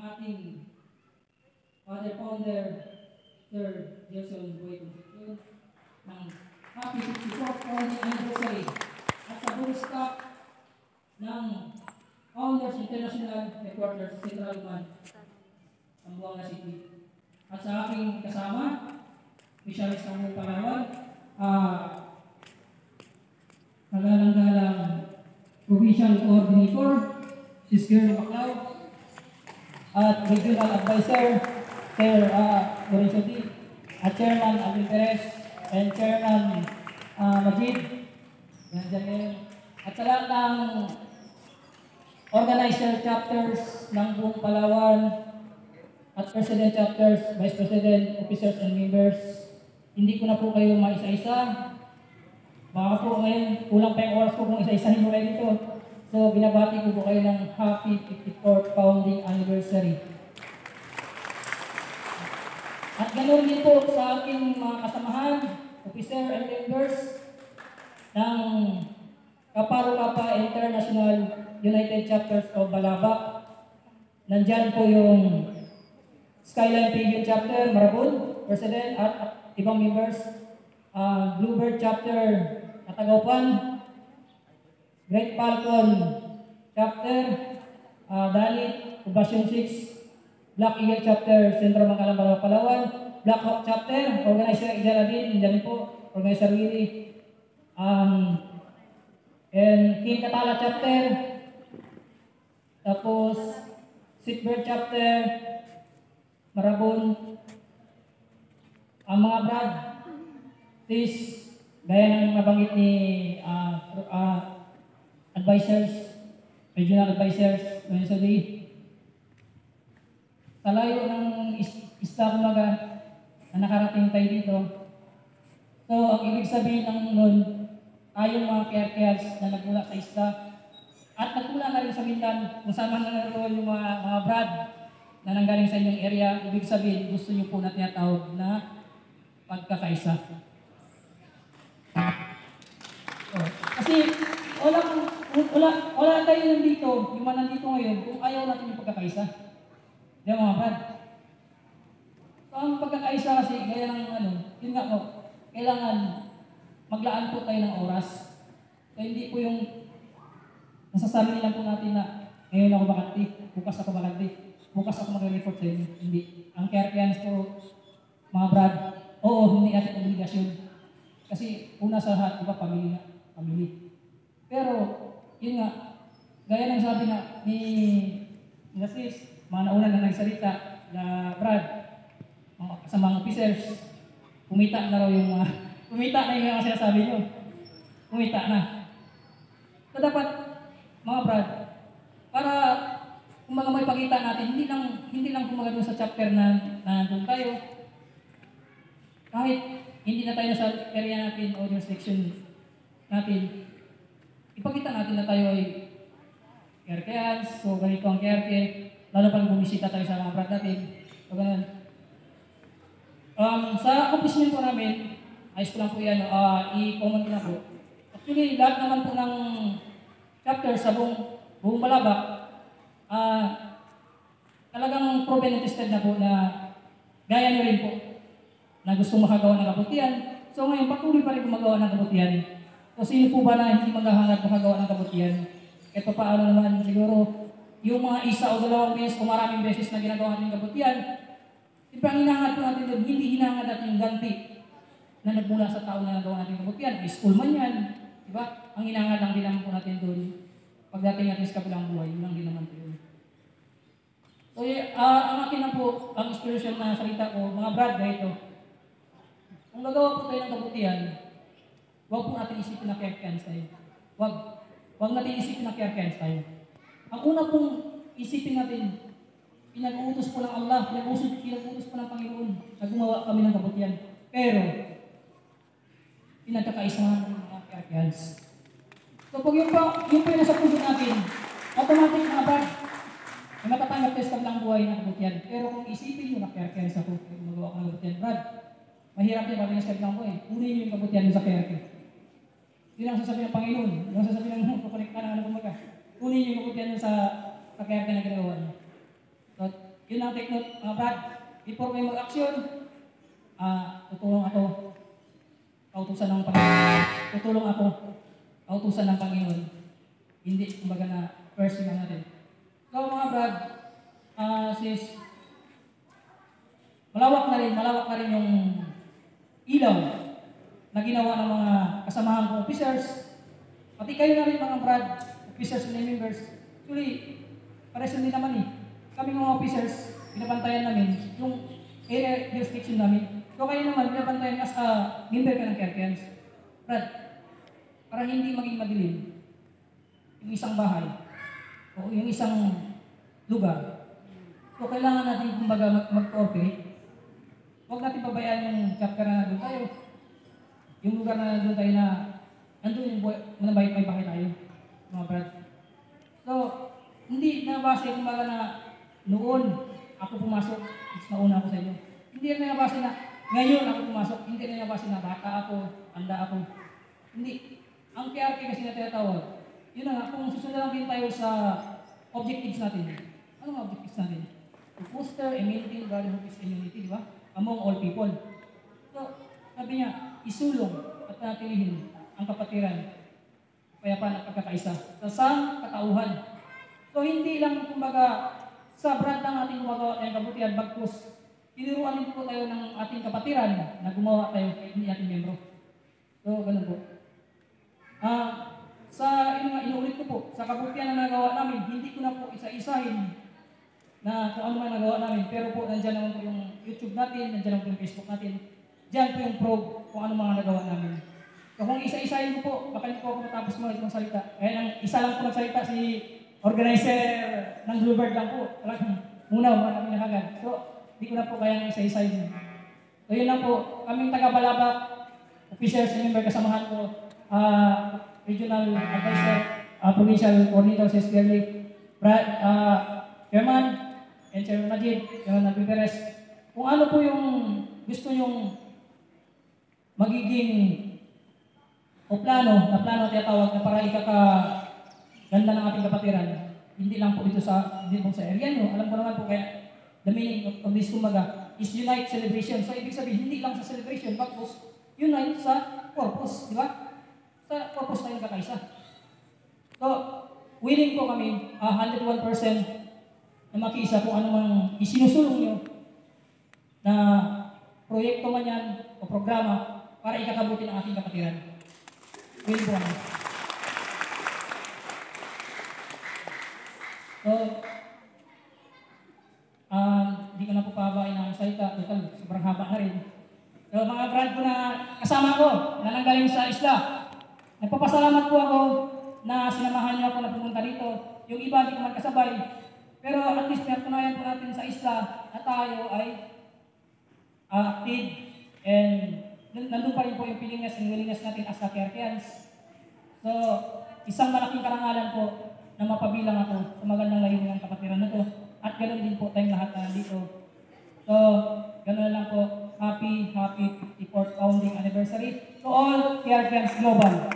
ating Father Founder, Sir Jason Boy Concepcion, ng happy 64th founding anniversary at sa buong staff ng Founders International Headquarters Central Man, Zamboanga City. At sa aking kasama, Fisheries ng Palawan, nagalang Provincial Coordinator, si Shirley Maclau, at Regional Advisor, Sir Lorenzo D, at Chairman Alvin Perez, and Chairman Majid. At sa lahat ng organizer chapters ng buong Palawan, at President chapters, Vice President, officers, and members, hindi ko na po kayo maisa-isa. Baka po ngayon, kulang pa yung oras ko kung isa-isahin mo kayo dito. So, binabati ko po kayo ng happy 54th founding anniversary. At ganoon din po sa aking mga kasamahan, officer and members ng Kaparo-Kapa International United Chapters of Balabac. Nandyan po yung Skyline Pavilion Chapter, Marabon, President at ibang members. Bluebird Chapter, Katagaupan, Great Falcon Chapter, Dalit, Poblacion 6, Black Eagle Chapter, Sentro Mangkalang Palawan, Black Hawk Chapter, Organizer Ijaladin, dyan po, Organizer Willie, and King Katala Chapter, tapos Seatbird Chapter, Marabon, ang mga brad, please, gaya ng nabanggit ni advisors, regional advisors, sa layo ng staff mga na nakarating tayo dito. So, ang ibig sabihin ng nun, tayong mga KRKs na nagmula sa staff, at nagmula na rin sa Mindan, kung saan man naroon yung mga brad na nanggaling sa inyong area, ibig sabihin, gusto nyo po na tinatawag na pagkakaisa. Kasi wala tayo nandito, yung mga nandito ngayon, kung ayaw natin yung pagkakaisa. Di ba mga brad? So ang pagkakaisa kasi, gaya ng yun nga po, kailangan maglaan po tayo ng oras. So hindi po yung nasasabi lang po natin na ngayon ako bakante, bukas ako bakante, bukas ako mag-report sa inyo. Hindi. Ang KRKians po, mga brad, oo, hindi natin obligasyon. Kasi una sa lahat, iba pamilya. Pero, yun nga, gaya ng sabi na ni Sis, mga nauna na nagsalita na Brad, sa mga officers, kumita na raw yung mga sinasabi nyo. Kumita na. So dapat, mga Brad, para kumaga may pakita natin, hindi lang kumaga doon sa chapter na nandun tayo, kahit hindi na tayo nasa area natin o jurisdiction natin, ipakita natin na tayo ay KRKians, so ganito ang KRK, lalo pag bumisita tayo sa mga brad natin, so ganun. Sa accomplishment po namin, ayos ko lang po yan, i-comment ko na po. Actually, lahat naman po ng chapter sa buong Balabac, talagang proven and tested na po na gaya nyo rin po, na gusto makagawa ng kabutihan. So ngayon, patuloy pa rin gumagawa ng kabutihan. So sino po ba na hindi maghahangad makagawa ng kabutihan? Ito paano naman siguro, yung mga isa o dalawang beses o maraming beses na ginagawa natin kabutihan, siyempre ang hinahangad po natin doon, hindi hinahangad natin yung ganti na nagmula sa tao na nagawa natin kabutihan. School man yan, di ba? Ang hinahangad lang din naman po natin doon, pagdating natin sa kabilang buhay, yun lang din naman po yun. So ang akin na po, ang inspiration na salita ko, mga brad, ito. Kung gagawa po tayo ng kabutihan, huwag po natin isipin na KRKians tayo. Huwag natin isipin na KRKians tayo. Ang una pong isipin natin, pinag-uutos po ng Allah, pinag-uutos po ng Panginoon na gumawa kami ng kabutihan. Pero, pinagkakaisahan ng mga KRKians. So pag yun po yung nasa puso natin, automatic mga brad, may matatanggap tayo sa kabilang buhay ng kabutihan. Pero kung isipin nyo na KRKians ako, magawa ko ng kabutihan, brad, mahirap din kami sa kabilang buhay. Kunin nyo yung kabutihan sa KRK. Yun ang sasabihin ng Panginoon. Yun ang sasabihin ng kukonekta ng kumaga. Kunin yung kabutihan sa KRK na ginagawa niyo. So, Yun ang take note, mga brad. Before kayo mag-action, tutulong ako. Kautusan ng Panginoon. Tutulong ako. Kautusan ng Panginoon. Hindi, kumbaga na first thing natin. So mga brad, sis, malawak na rin yung ilaw na ginawa ng mga kasamahan kong officers. Pati kayo na rin mga brad, officers and members. Actually, pares din naman eh. Kami mga officers, binabantayan namin yung area jurisdiction namin. So kayo naman, binabantayan as a member ka ng Kerkens. Brad, para hindi maging madilim yung isang bahay o yung isang lugar. So kailangan natin kumbaga mag-cooperate. Huwag natin pabayaan yung chapter na nandun tayo. Yung lugar na nandun tayo na nandun yung may bahay tayo. Mga brad. So, hindi nabase kumbaga na noon ako pumasok, is nauna ako sa inyo. Hindi rin nabase na ngayon ako pumasok, hindi rin nabase na bata ako, anda ako. Hindi. Ang PRK kasi na tinatawag, yun na nga, kung susunod lang din tayo sa objectives natin. Ano ang objectives natin? To foster and maintain brotherhood and unity, di ba? Among all people. So, sabi niya, isulong at panatilihin ang kapatiran, kapayapaan at pagkakaisa sa sang katauhan. So, hindi lang, kumbaga, sa brand lang ating gumagawa tayong kabutihan, bagkus, tinuruan din po tayo ng ating kapatiran na gumawa tayo kahit hindi ating membro. So, ganun po. Inuulit ko po, sa kabutihan na nagawa namin, hindi ko na po isa-isahin na kung ano man nagawa namin. Pero po, nandiyan naman po yung YouTube natin, nandiyan naman po yung Facebook natin. Diyan po yung probe kung ano mga nagawa namin. So kung isa-isahin ko po, baka hindi po ako matapos mga itong salita. Kaya nang isa lang po nagsalita, si organizer ng Bluebird lang po. Talagang muna, kami nakagad. So, hindi ko na po kaya isa-isahin. So yun lang po, kaming taga-Balabak, officers and member kasamahan ko, regional advisor, provincial coordinator sa SPLA, Chairman, and Chairman Majid, Chairman Nabil Perez, kung ano po yung gusto nyong magiging o plano tinatawag na para ikaka-ganda ng ating kapatiran, hindi lang po dito sa area nyo. Alam ko naman po kaya the meaning of this kumbaga is unite celebration. So ibig sabihin, hindi lang sa celebration, bagkus unite sa purpose, di ba? Sa purpose tayo kakaisa. So, willing po kami 101% na makiisa kung anumang isinusulong nyo na proyekto man yan o programa para ikakabuti ng ating kapatiran. Willing po kami. So, hindi ko na po pahabain ang salita. Total, sobrang haba na rin. So, mga brand ko na kasama ko, na nanggaling sa isla, nagpapasalamat po ako na sinamahan niyo ako na pumunta dito. Yung iba, hindi ko man kasabay. Pero at least, natunayan po natin sa isla na tayo ay active and nandun pa rin po yung willingness and willingness natin as Kerkians. So, isang malaking karangalan po na mapabilang ako sa magandang layunin ng kapatiran na to. At ganoon din po tayong lahat na nandito. So, ganoon lang po. Happy 54th founding anniversary to all Kerkians Global.